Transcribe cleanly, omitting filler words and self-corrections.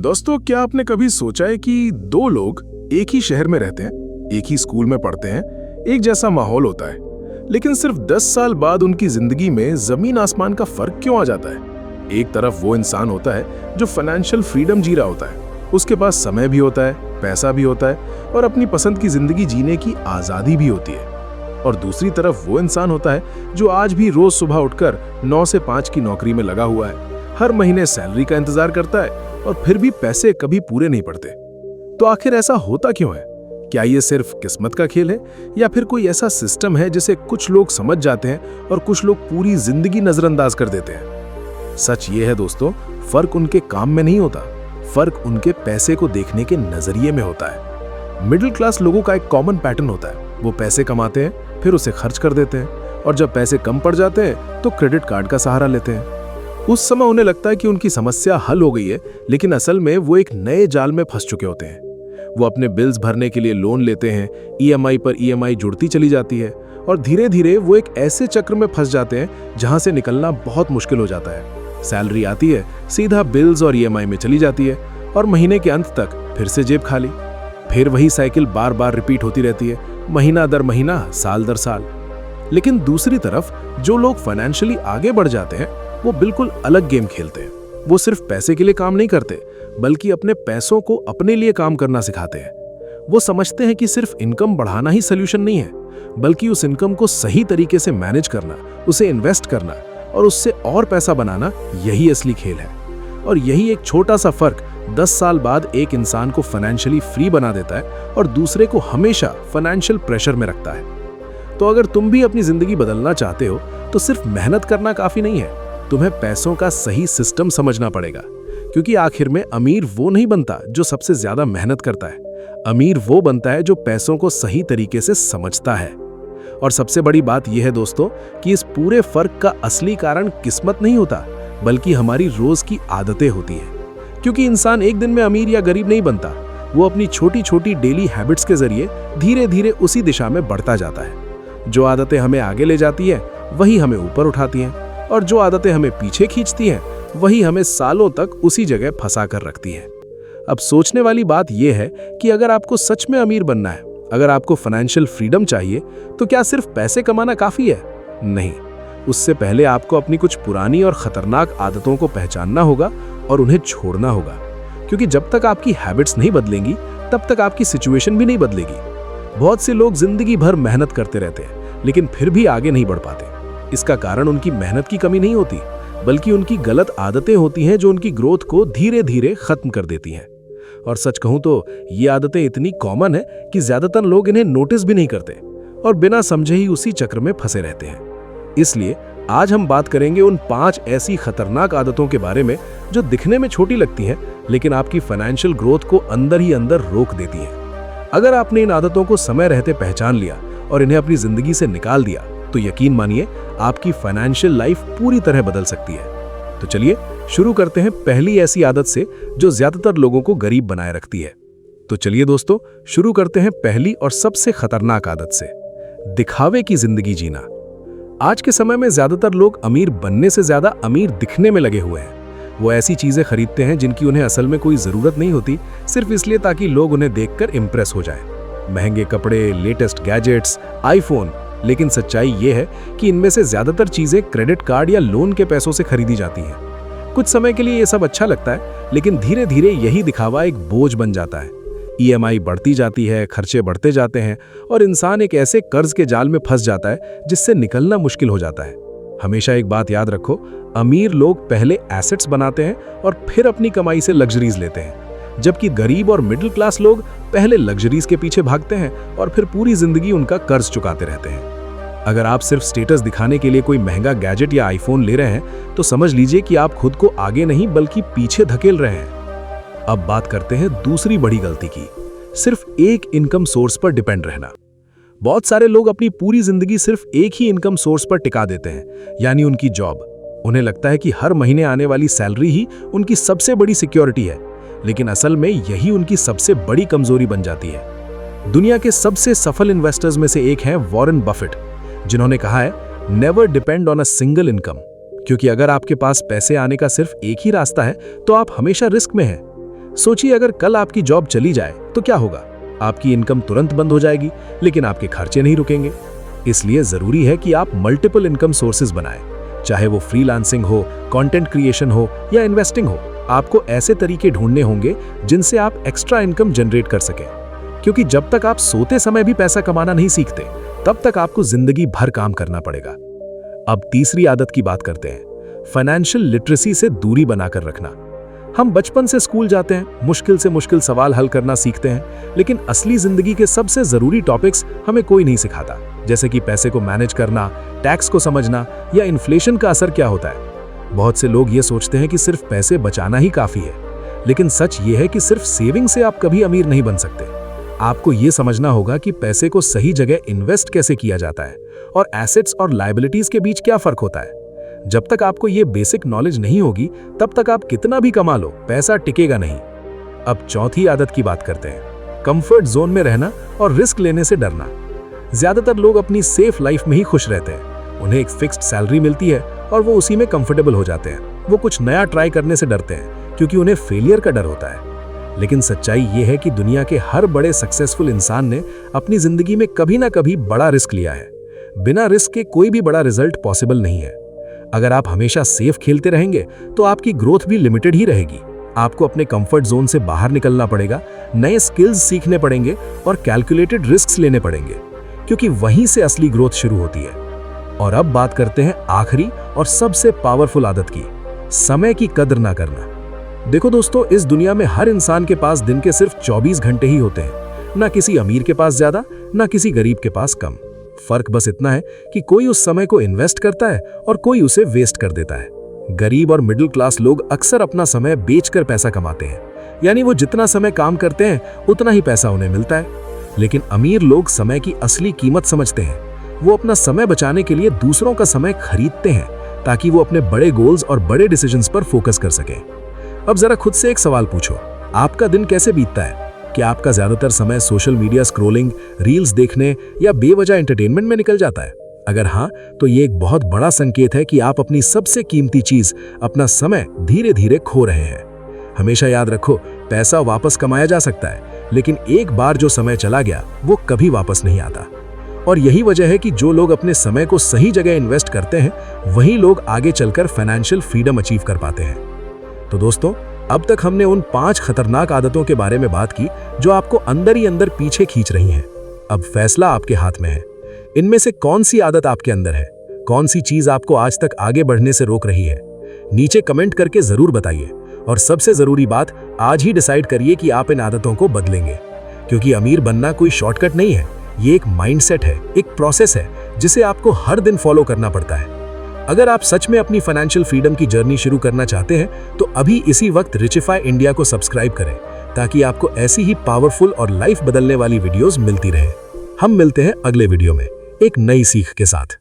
दोस्तों, क्या आपने कभी सोचा है कि दो लोग एक ही शहर में रहते हैं, एक ही स्कूल में पढ़ते हैं, एक जैसा माहौल होता है, लेकिन सिर्फ 10 साल बाद उनकी जिंदगी में जमीन आसमान का फर्क क्यों आ जाता है? एक तरफ वो इंसान होता है जो फाइनेंशियल फ्रीडम जी रहा होता है, उसके पास समय भी होता है, पैसा भी होता है और अपनी पसंद की जिंदगी जीने की आजादी भी होती है। और दूसरी तरफ वो इंसान होता है जो आज भी रोज सुबह उठकर 9 से 5 की नौकरी में लगा हुआ है, हर महीने सैलरी का इंतजार करता है और फिर भी पैसे कभी पूरे नहीं पड़ते। तो आखिर ऐसा होता क्यों है? क्या ये सिर्फ किस्मत का खेल है या फिर कोई ऐसा सिस्टम है जिसे कुछ लोग समझ जाते हैं और कुछ लोग पूरी जिंदगी नजरअंदाज कर देते हैं? सच ये है दोस्तों, फर्क उनके काम में नहीं होता, फर्क उनके पैसे को देखने के नजरिए में होता है। मिडिल क्लास लोगों का एक कॉमन पैटर्न होता है, वो पैसे कमाते हैं, फिर उसे खर्च कर देते हैं और जब पैसे कम पड़ जाते हैं तो क्रेडिट कार्ड का सहारा लेते हैं। उस समय उन्हें लगता है कि उनकी समस्या हल हो गई है, लेकिन असल में वो एक नए जाल में फंस चुके होते हैं। वो अपने बिल्स भरने के लिए लोन लेते हैं, ईएमआई पर ईएमआई जुड़ती चली जाती है और धीरे धीरे वो एक ऐसे चक्र में फंस जाते हैं जहां से निकलना बहुत मुश्किल हो जाता है। सैलरी आती है, सीधा बिल्स और ईएमआई में चली जाती है और महीने के अंत तक फिर से जेब खाली। फिर वही साइकिल बार बार रिपीट होती रहती है, महीना दर महीना, साल दर साल। लेकिन दूसरी तरफ जो लोग फाइनेंशियली आगे बढ़ जाते हैं वो बिल्कुल अलग गेम खेलते हैं। वो सिर्फ पैसे के लिए काम नहीं करते, बल्कि अपने पैसों को अपने लिए काम करना सिखाते हैं। वो समझते हैं कि सिर्फ इनकम बढ़ाना ही सोल्यूशन नहीं है, बल्कि उस इनकम को सही तरीके से मैनेज करना, उसे इन्वेस्ट करना और उससे और पैसा बनाना, यही असली खेल है। और यही एक छोटा सा फर्क 10 साल बाद एक इंसान को फाइनेंशियली फ्री बना देता है और दूसरे को हमेशा फाइनेंशियल प्रेशर में रखता है। तो अगर तुम भी अपनी जिंदगी बदलना चाहते हो तो सिर्फ मेहनत करना काफी नहीं है, तुम्हें पैसों का सही सिस्टम समझना पड़ेगा। क्योंकि आखिर में अमीर वो नहीं बनता जो सबसे ज्यादा मेहनत करता है, अमीर वो बनता है जो पैसों को सही तरीके से समझता है। और सबसे बड़ी बात यह है दोस्तों कि इस पूरे फर्क का असली कारण किस्मत नहीं होता, बल्कि हमारी रोज की आदतें होती हैं। क्योंकि इंसान एक दिन में अमीर या गरीब नहीं बनता, वो अपनी छोटी छोटी डेली हैबिट्स के जरिए धीरे धीरे उसी दिशा में बढ़ता जाता है। जो आदतें हमें आगे ले जाती है वही हमें ऊपर उठाती हैं और जो आदतें हमें पीछे खींचती हैं वही हमें सालों तक उसी जगह फंसा कर रखती हैं। अब सोचने वाली बात यह है कि अगर आपको सच में अमीर बनना है, अगर आपको फाइनेंशियल फ्रीडम चाहिए, तो क्या सिर्फ पैसे कमाना काफी है? नहीं, उससे पहले आपको अपनी कुछ पुरानी और खतरनाक आदतों को पहचानना होगा और उन्हें छोड़ना होगा। क्योंकि जब तक आपकी हैबिट्स नहीं बदलेंगी तब तक आपकी सिचुएशन भी नहीं बदलेगी। बहुत से लोग जिंदगी भर मेहनत करते रहते हैं लेकिन फिर भी आगे नहीं बढ़ पाते। इसका कारण उनकी मेहनत की कमी नहीं होती, बल्कि उनकी गलत आदतें होती हैं जो उनकी ग्रोथ को धीरे धीरे खत्म कर देती हैं। और सच कहूं तो ये आदतें इतनी कॉमन है कि ज्यादातर लोग इन्हें नोटिस भी नहीं करते और बिना समझे ही उसी चक्र में फंसे रहते हैं। इसलिए आज हम बात करेंगे उन 5 ऐसी खतरनाक आदतों के बारे में जो दिखने में छोटी लगती हैं लेकिन आपकी फाइनेंशियल ग्रोथ को अंदर ही अंदर रोक देती हैं। अगर आपने इन आदतों को समय रहते पहचान लिया और इन्हें अपनी जिंदगी से निकाल दिया तो यकीन मानिए आपकी फाइनेंशियल लाइफ पूरी तरह बदल सकती है। तो चलिए शुरू करते हैं पहली ऐसी आदत से जो ज्यादातर लोगों को गरीब बनाए रखती है। तो चलिए दोस्तों, शुरू करते हैं पहली और सबसे खतरनाक आदत से, दिखावे की जिंदगी जीना। आज के समय में ज्यादातर लोग अमीर बनने से ज्यादा अमीर दिखने में लगे हुए हैं। वो ऐसी चीजें खरीदते हैं जिनकी उन्हें असल में कोई जरूरत नहीं होती, सिर्फ इसलिए ताकि लोग उन्हें देखकर इंप्रेस हो जाएं। महंगे कपड़े, लेटेस्ट गैजेट्स, आईफोन। लेकिन सच्चाई ये है कि इनमें से ज्यादातर चीजें क्रेडिट कार्ड या लोन के पैसों से खरीदी जाती हैं। कुछ समय के लिए ये सब अच्छा लगता है, लेकिन धीरे धीरे यही दिखावा एक बोझ बन जाता है। ईएमआई बढ़ती जाती है, खर्चे बढ़ते जाते हैं और इंसान एक ऐसे कर्ज के जाल में फंस जाता है जिससे निकलना मुश्किल हो जाता है। हमेशा एक बात याद रखो, अमीर लोग पहले एसेट्स बनाते हैं और फिर अपनी कमाई से लग्जरीज लेते हैं, जबकि गरीब और मिडिल क्लास लोग पहले लग्जरीज के पीछे भागते हैं और फिर पूरी जिंदगी उनका कर्ज चुकाते रहते हैं। अगर आप सिर्फ स्टेटस दिखाने के लिए कोई महंगा गैजेट या आईफोन ले रहे हैं तो समझ लीजिए कि आप खुद को आगे नहीं बल्कि पीछे धकेल रहे हैं। अब बात करते हैं दूसरी बड़ी गलती की, सिर्फ एक इनकम सोर्स पर डिपेंड रहना। बहुत सारे लोग अपनी पूरी जिंदगी सिर्फ एक ही इनकम सोर्स पर टिका देते हैं, यानी उनकी जॉब। उन्हें लगता है कि हर महीने आने वाली सैलरी ही उनकी सबसे बड़ी सिक्योरिटी है, लेकिन असल में यही उनकी सबसे बड़ी कमजोरी बन जाती है। दुनिया के सबसे सफल इन्वेस्टर्स में से एक हैं वॉरेन बफेट, जिन्होंने कहा है never depend on a single income. क्योंकि अगर आपके पास पैसे आने का सिर्फ एक ही रास्ता है तो आप हमेशा रिस्क में हैं। सोचिए, अगर कल आपकी जॉब चली जाए तो क्या होगा? आपकी इनकम तुरंत बंद हो जाएगी, लेकिन आपके खर्चे नहीं रुकेंगे। इसलिए जरूरी है कि आप मल्टीपल इनकम सोर्सेज बनाएं, चाहे वो फ्रीलांसिंग हो, कंटेंट क्रिएशन हो या इन्वेस्टिंग हो। आपको ऐसे तरीके ढूंढने होंगे जिनसे आप एक्स्ट्रा इनकम जनरेट कर सकें, क्योंकि जब तक आप सोते समय भी पैसा कमाना नहीं सीखते, तब तक आपको जिंदगी भर काम करना पड़ेगा। अब तीसरी आदत की बात करते हैं, फाइनेंशियल लिटरेसी से दूरी बनाकर रखना। हम बचपन से स्कूल जाते हैं, मुश्किल से मुश्किल सवाल हल करना सीखते हैं, लेकिन असली जिंदगी के सबसे जरूरी टॉपिक्स हमें कोई नहीं सिखाता, जैसे कि पैसे को मैनेज करना, टैक्स को समझना या इन्फ्लेशन का असर क्या होता है। बहुत से लोग ये सोचते हैं कि सिर्फ पैसे बचाना ही काफी है, लेकिन सच ये है कि सिर्फ सेविंग से आप कभी अमीर नहीं बन सकते। आपको ये समझना होगा कि पैसे को सही जगह इन्वेस्ट कैसे किया जाता है और एसेट्स और लायबिलिटीज के बीच क्या फर्क होता है। जब तक आपको ये बेसिक नॉलेज नहीं होगी, तब तक आप कितना भी कमा लो, पैसा टिकेगा नहीं। अब चौथी आदत की बात करते हैं, कंफर्ट जोन में रहना और रिस्क लेने से डरना। ज्यादातर लोग अपनी सेफ लाइफ में ही खुश रहते हैं। उन्हें एक फिक्स्ड सैलरी मिलती है और वो उसी में कंफर्टेबल हो जाते हैं। वो कुछ नया ट्राई करने से डरते हैं क्योंकि उन्हें फेलियर का डर होता है। लेकिन सच्चाई ये है कि दुनिया के हर बड़े सक्सेसफुल इंसान ने अपनी जिंदगी में कभी ना कभी बड़ा रिस्क लिया है। बिना रिस्क के कोई भी बड़ा रिजल्ट पॉसिबल नहीं है। अगर आप हमेशा सेफ खेलते रहेंगे तो आपकी ग्रोथ भी लिमिटेड ही रहेगी। आपको अपने कंफर्ट जोन से बाहर निकलना पड़ेगा, नए स्किल्स सीखने पड़ेंगे और कैलकुलेटेड रिस्क्स लेने पड़ेंगे, क्योंकि वहीं से असली ग्रोथ शुरू होती है। और अब बात करते हैं आखिरी और सबसे पावरफुल आदत की, समय की कदर ना करना। देखो दोस्तों, इस दुनिया में हर इंसान के पास दिन के सिर्फ 24 घंटे ही होते हैं। ना किसी अमीर के पास ज्यादा, ना किसी गरीब के पास कम। फर्क बस इतना है कि कोई उस समय को इन्वेस्ट करता है और कोई उसे वेस्ट कर देता है। गरीब और मिडिल क्लास लोग अक्सर अपना समय बेचकर पैसा कमाते हैं, यानी वो जितना समय काम करते हैं उतना ही पैसा उन्हें मिलता है। लेकिन अमीर लोग समय की असली कीमत समझते हैं। वो अपना समय बचाने के लिए दूसरों का समय खरीदते हैं, ताकि वो अपने बड़े गोल्स और बड़े डिसीजंस पर फोकस कर सकें। अब जरा खुद से एक सवाल पूछो, आपका दिन कैसे बीतता है? क्या आपका ज्यादातर समय सोशल मीडिया स्क्रॉलिंग, रील्स देखने या बेवजह एंटरटेनमेंट में निकल जाता है? अगर हाँ, तो ये एक बहुत बड़ा संकेत है कि आप अपनी सबसे कीमती चीज, अपना समय धीरे धीरे खो रहे हैं। हमेशा याद रखो, पैसा वापस कमाया जा सकता है, लेकिन एक बार जो समय चला गया वो कभी वापस नहीं आता। और यही वजह है कि जो लोग अपने समय को सही जगह इन्वेस्ट करते हैं, वही लोग आगे चलकर फाइनेंशियल फ्रीडम अचीव कर पाते हैं। तो दोस्तों, अब तक हमने उन 5 खतरनाक आदतों के बारे में बात की जो आपको अंदर ही अंदर पीछे खींच रही हैं। अब फैसला आपके हाथ में है। इनमें से कौन सी आदत आपके अंदर है? कौन सी चीज आपको आज तक आगे बढ़ने से रोक रही है? नीचे कमेंट करके जरूर बताइए। और सबसे जरूरी बात, आज ही डिसाइड करिए कि आप इन आदतों को बदलेंगे, क्योंकि अमीर बनना कोई शॉर्टकट नहीं है। ये एक माइंडसेट है, एक प्रोसेस है जिसे आपको हर दिन फॉलो करना पड़ता है। अगर आप सच में अपनी फाइनेंशियल फ्रीडम की जर्नी शुरू करना चाहते हैं, तो अभी इसी वक्त रिचिफाई इंडिया को सब्सक्राइब करें, ताकि आपको ऐसी ही पावरफुल और लाइफ बदलने वाली वीडियोस मिलती रहे। हम मिलते हैं अगले वीडियो में एक नई सीख के साथ।